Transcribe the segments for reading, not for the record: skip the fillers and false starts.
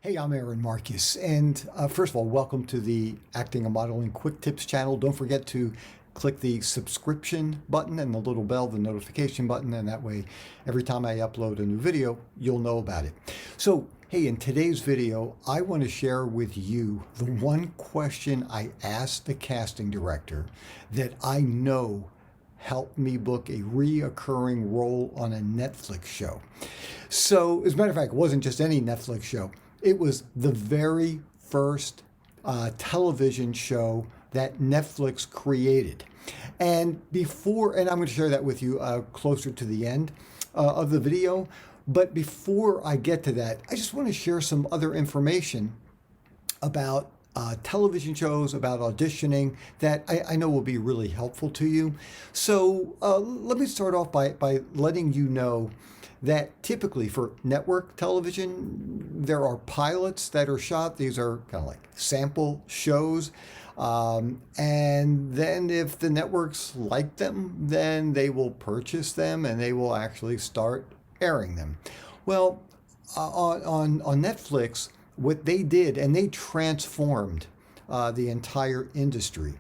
Hey, I'm Aaron Marcus, and first of all, welcome to the Acting and Modeling Quick Tips channel. Don't forget to click the subscription button and the little bell, the notification button, and that way, every time I upload a new video, you'll know about it. So, hey, in today's video, I want to share with you the one question I asked the casting director that I know helped me book a reoccurring role on a Netflix show. So, as a matter of fact, it wasn't just any Netflix show. It was the very first television show that Netflix created. And I'm going to share that with you closer to the end of the video. But before I get to that, I just want to share some other information about television shows, about auditioning that I know will be really helpful to you. So let me start off by letting you know that typically for network television, there are pilots that are shot. These are kind of like sample shows. And then if the networks like them, then they will purchase them and they will actually start airing them. Well, on Netflix, what they did, and they transformed the entire industry.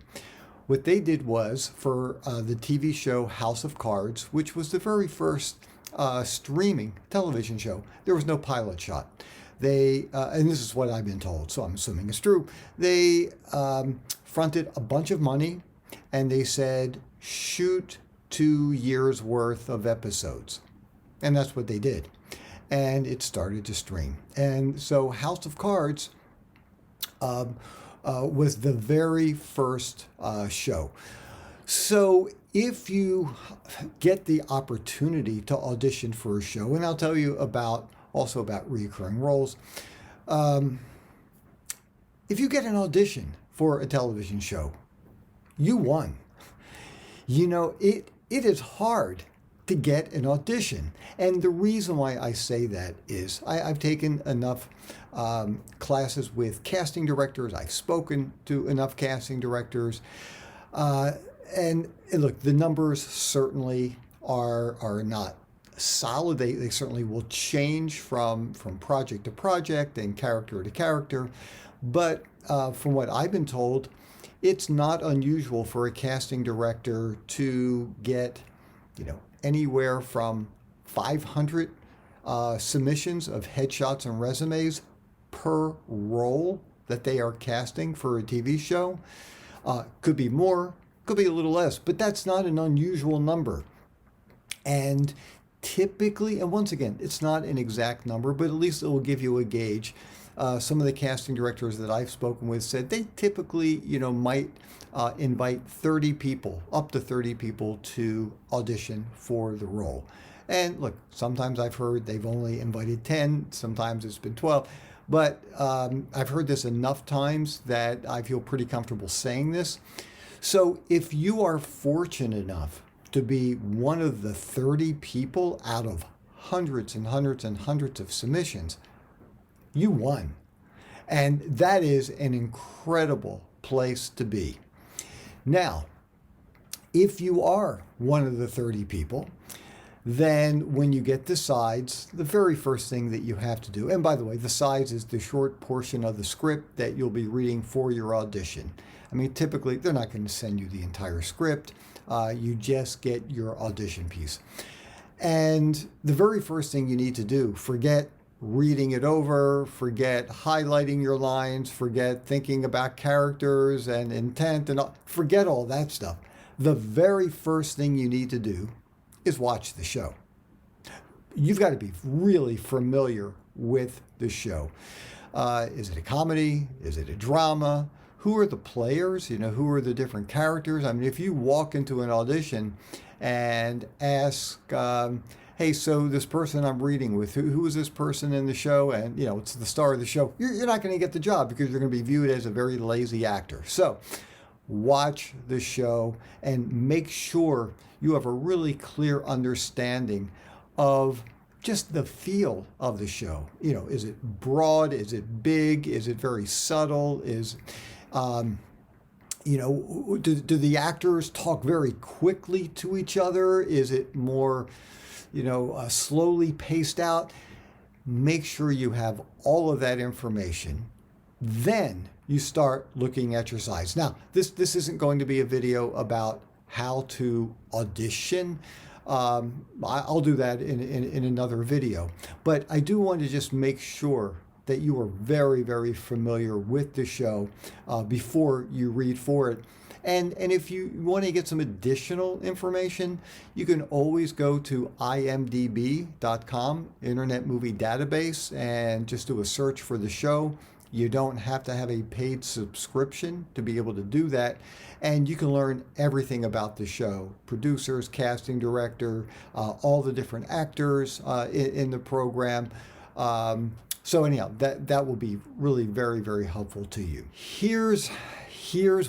What they did was for the TV show House of Cards, which was the very first streaming television show, there was no pilot shot. They, and this is what I've been told, so I'm assuming it's true, they fronted a bunch of money and they said, shoot 2 years worth of episodes. And that's what they did. And it started to stream. And so House of Cards was the very first show. So if you get the opportunity to audition for a show, and I'll tell you also about recurring roles, if you get an audition for a television show, you won. You know, it is hard to get an audition. And the reason why I say that is I've taken enough classes with casting directors. I've spoken to enough casting directors. And look, the numbers certainly are not solid. They certainly will change from project to project and character to character. But from what I've been told, it's not unusual for a casting director to get, anywhere from 500 submissions of headshots and resumes per role that they are casting for a TV show. Could be more, could be a little less, but that's not an unusual number. And typically, and once again, it's not an exact number, but at least it will give you a gauge. Some of the casting directors that I've spoken with said they typically, might invite 30 people, up to 30 people to audition for the role. And look, sometimes I've heard they've only invited 10, sometimes it's been 12, but I've heard this enough times that I feel pretty comfortable saying this. So if you are fortunate enough to be one of the 30 people out of hundreds and hundreds and hundreds of submissions, you won. And that is an incredible place to be. Now, if you are one of the 30 people, then when you get the sides, the very first thing that you have to do, and by the way, the sides is the short portion of the script that you'll be reading for your audition. I mean, typically, they're not going to send you the entire script. You just get your audition piece. And the very first thing you need to do, forget reading it over, forget highlighting your lines, forget thinking about characters and intent, and forget all that stuff. The very first thing you need to do is watch the show. You've got to be really familiar with the show. Is it a comedy? Is it a drama? Who are the players? Who are the different characters? I mean, if you walk into an audition and ask, hey, so this person I'm reading with, who is this person in the show? And, it's the star of the show. You're not going to get the job because you're going to be viewed as a very lazy actor. So watch the show and make sure you have a really clear understanding of just the feel of the show. Is it broad? Is it big? Is it very subtle? Do the actors talk very quickly to each other? Is it more, slowly paced out? make sure you have all of that information. Then you start looking at your sides. Now, this isn't going to be a video about how to audition. I'll do that in another video. But I do want to just make sure that you are very, very familiar with the show before you read for it. And if you want to get some additional information, you can always go to imdb.com, Internet Movie Database, and just do a search for the show. You don't have to have a paid subscription to be able to do that. And you can learn everything about the show, producers, casting director, all the different actors in the program. So anyhow, that will be really very, very helpful to you. Here's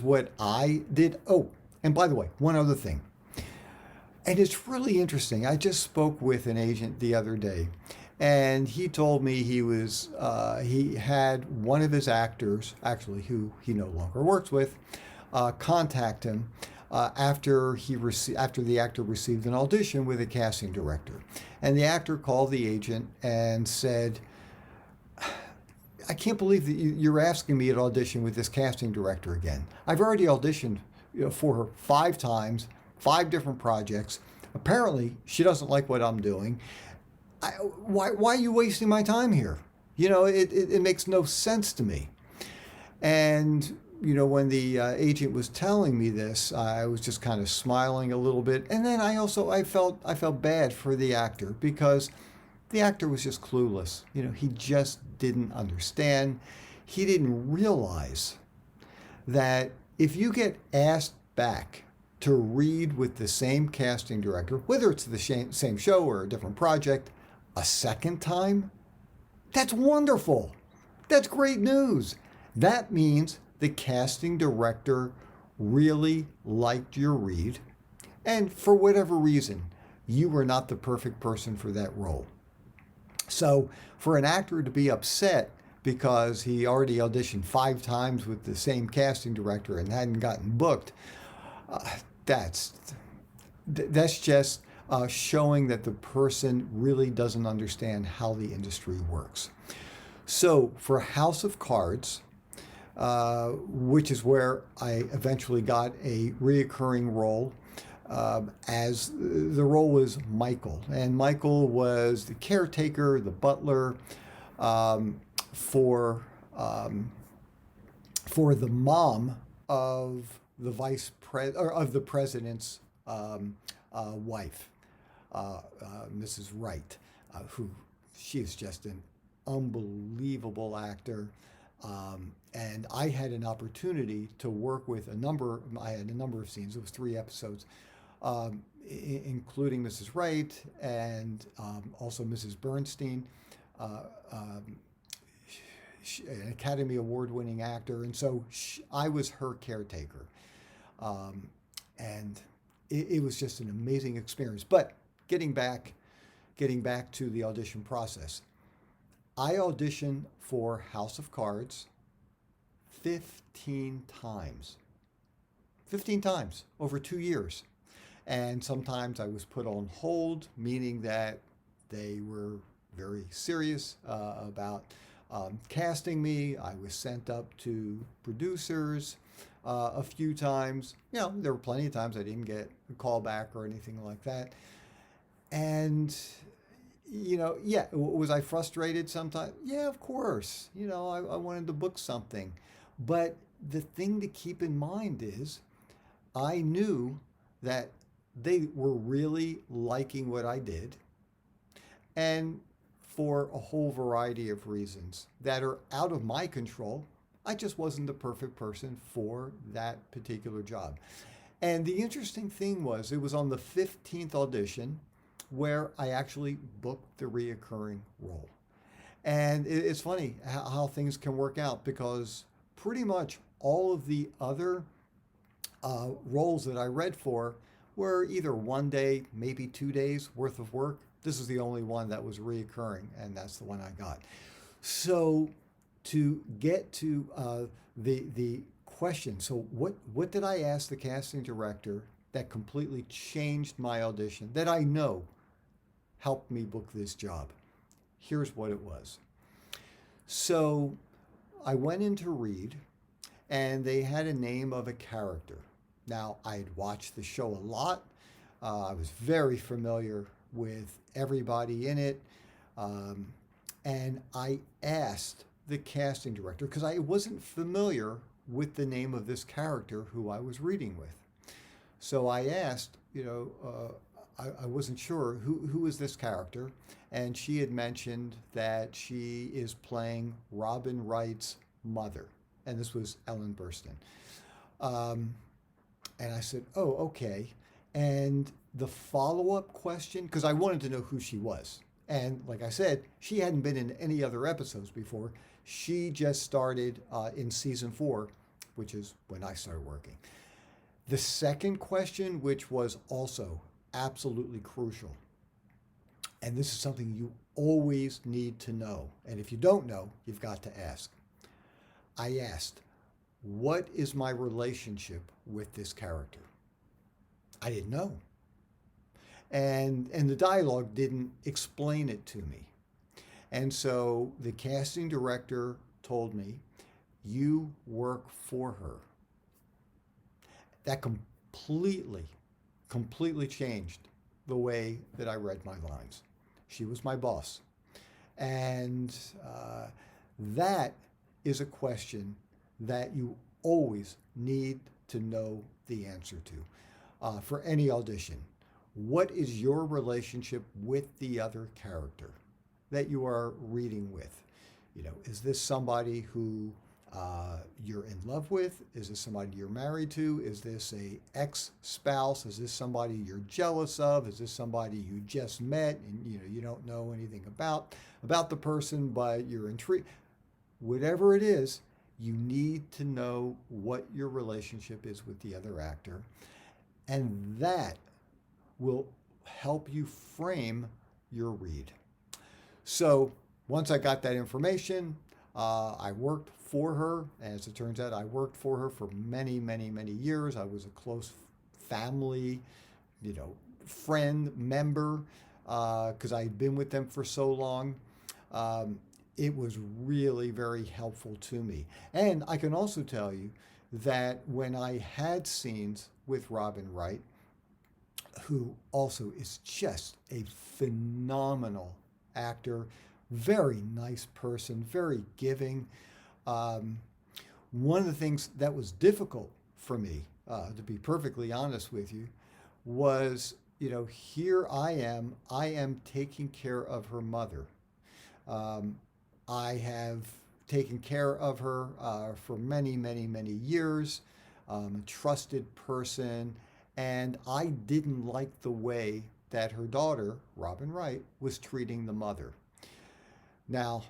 what I did. Oh, and by the way, one other thing. And it's really interesting. I just spoke with an agent the other day, and he told me he had one of his actors, actually who he no longer works with, contact him after the actor received an audition with a casting director. And the actor called the agent and said, I can't believe that you're asking me to audition with this casting director again. I've already auditioned for her 5 times, 5 different projects. Apparently, she doesn't like what I'm doing. Why are you wasting my time here? It makes no sense to me. And, when the agent was telling me this, I was just kind of smiling a little bit. And then I felt bad for the actor because the actor was just clueless. He just didn't understand. He didn't realize that if you get asked back to read with the same casting director, whether it's the same show or a different project, a second time, that's wonderful. That's great news. That means the casting director really liked your read, and for whatever reason, you were not the perfect person for that role. So for an actor to be upset because he already auditioned 5 times with the same casting director and hadn't gotten booked, that's just showing that the person really doesn't understand how the industry works. So for House of Cards, which is where I eventually got a reoccurring role, as the role was Michael. And Michael was the caretaker, the butler, for the mom of the president's wife, Mrs. Wright, who she is just an unbelievable actor. And I had an opportunity to work with I had a number of scenes. It was 3 episodes, including Mrs. Wright and also Mrs. Bernstein, an Academy Award-winning actor. And so I was her caretaker. And it was just an amazing experience. But getting back to the audition process, I auditioned for House of Cards 15 times. 15 times over 2 years. And sometimes I was put on hold, meaning that they were very serious about casting me. I was sent up to producers a few times. There were plenty of times I didn't get a callback or anything like that. And was I frustrated sometimes? Yeah, of course. I wanted to book something. But the thing to keep in mind is I knew that they were really liking what I did, and for a whole variety of reasons that are out of my control, I just wasn't the perfect person for that particular job. And the interesting thing was, it was on the 15th audition where I actually booked the reoccurring role. And it's funny how things can work out, because pretty much all of the other roles that I read for were either 1 day, maybe 2 days worth of work. This is the only one that was reoccurring, and that's the one I got. So to get to the question, so what did I ask the casting director that completely changed my audition, that I know helped me book this job? here's what it was. So I went in to read, and they had a name of a character. Now, I had watched the show a lot. I was very familiar with everybody in it. Um, and I asked the casting director, because I wasn't familiar with the name of this character who I was reading with. So I asked, I wasn't sure who is this character. And she had mentioned that she is playing Robin Wright's mother. And this was Ellen Burstyn. Um, and I said, oh, okay. And the follow-up question, because I wanted to know who she was. And like I said, she hadn't been in any other episodes before. She just started in season 4, which is when I started working. The second question, which was also absolutely crucial, and this is something you always need to know, and if you don't know, you've got to ask. I asked, what is my relationship with this character? I didn't know. And the dialogue didn't explain it to me. And so the casting director told me, you work for her. That completely changed the way that I read my lines. She was my boss. And that is a question that you always need to know the answer to for any audition. What is your relationship with the other character that you are reading with? Is this somebody who you're in love with? Is this somebody you're married to? Is this a ex-spouse? Is this somebody you're jealous of? Is this somebody you just met and you don't know anything about the person, but you're intrigued? Whatever it is, you need to know what your relationship is with the other actor, and that will help you frame your read. So once I got that information, I worked for her. As it turns out, I worked for her for many, many, many years. I was a close family, friend, member, because I had been with them for so long. It was really very helpful to me. And I can also tell you that when I had scenes with Robin Wright, who also is just a phenomenal actor, very nice person, very giving. One of the things that was difficult for me, to be perfectly honest with you, was, here I am taking care of her mother. I have taken care of her for many, many, many years, a trusted person, and I didn't like the way that her daughter, Robin Wright, was treating the mother. Now,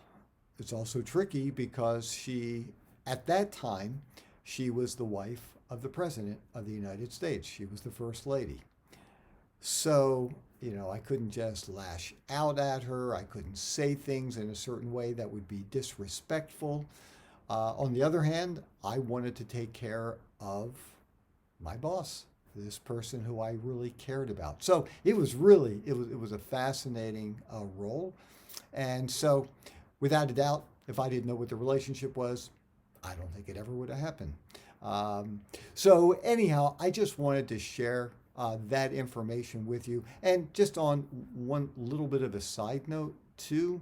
it's also tricky because at that time, she was the wife of the President of the United States. She was the First Lady. So, I couldn't just lash out at her. I couldn't say things in a certain way that would be disrespectful. On the other hand, I wanted to take care of my boss, this person who I really cared about. So it was a fascinating role. And so without a doubt, if I didn't know what the relationship was, I don't think it ever would have happened. So anyhow, I just wanted to share that information with you. And just on one little bit of a side note too,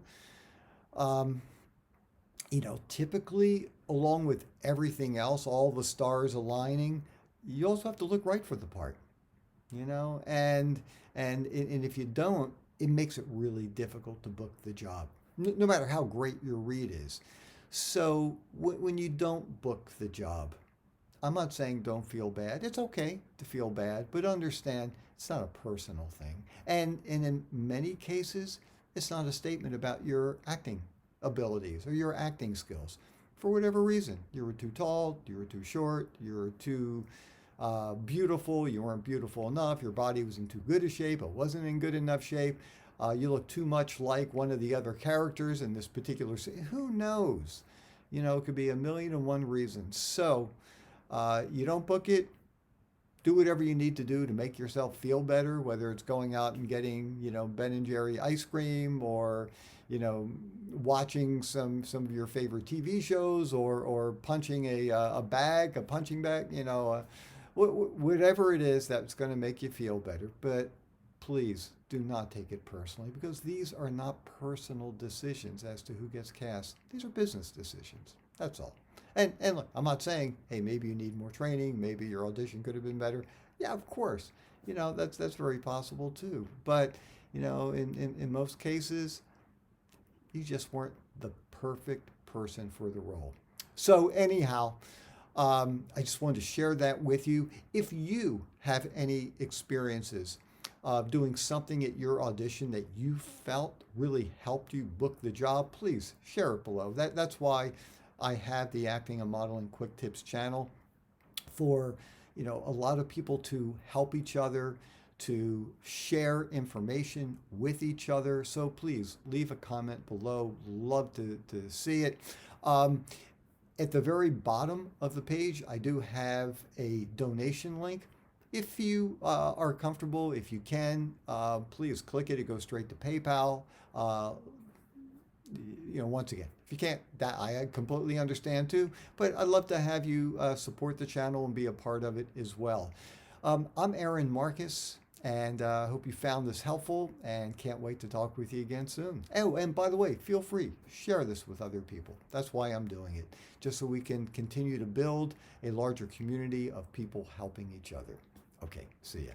typically along with everything else, all the stars aligning, you also have to look right for the part, and if you don't, it makes it really difficult to book the job, no matter how great your read is. So when you don't book the job, I'm not saying don't feel bad. It's okay to feel bad, but understand it's not a personal thing. And in many cases, it's not a statement about your acting abilities or your acting skills. For whatever reason, you were too tall, you were too short, you were too beautiful, you weren't beautiful enough, your body was in too good a shape, it wasn't in good enough shape, you look too much like one of the other characters in this particular scene. Who knows? It could be a million and one reasons. So you don't book it, do whatever you need to do to make yourself feel better, whether it's going out and getting, Ben and Jerry ice cream, or, watching some of your favorite TV shows, or punching a punching bag, whatever it is that's going to make you feel better. But please do not take it personally, because these are not personal decisions as to who gets cast. These are business decisions. That's all. And look, I'm not saying, hey, maybe you need more training, maybe your audition could have been better. Yeah, of course. That's very possible too. But, in most cases, you just weren't the perfect person for the role. So anyhow, I just wanted to share that with you. If you have any experiences of doing something at your audition that you felt really helped you book the job, please share it below. That's why I have the Acting and Modeling Quick Tips channel, for a lot of people to help each other, to share information with each other. So please leave a comment below. Love to see it. At the very bottom of the page, I do have a donation link. If you are comfortable, if you can, please click it. It goes straight to PayPal. Once again, if you can't, that I completely understand too. But I'd love to have you support the channel and be a part of it as well. I'm Aaron Marcus, and hope you found this helpful, and can't wait to talk with you again soon. Oh, and by the way, feel free, share this with other people. That's why I'm doing it, just so we can continue to build a larger community of people helping each other. Okay, see ya.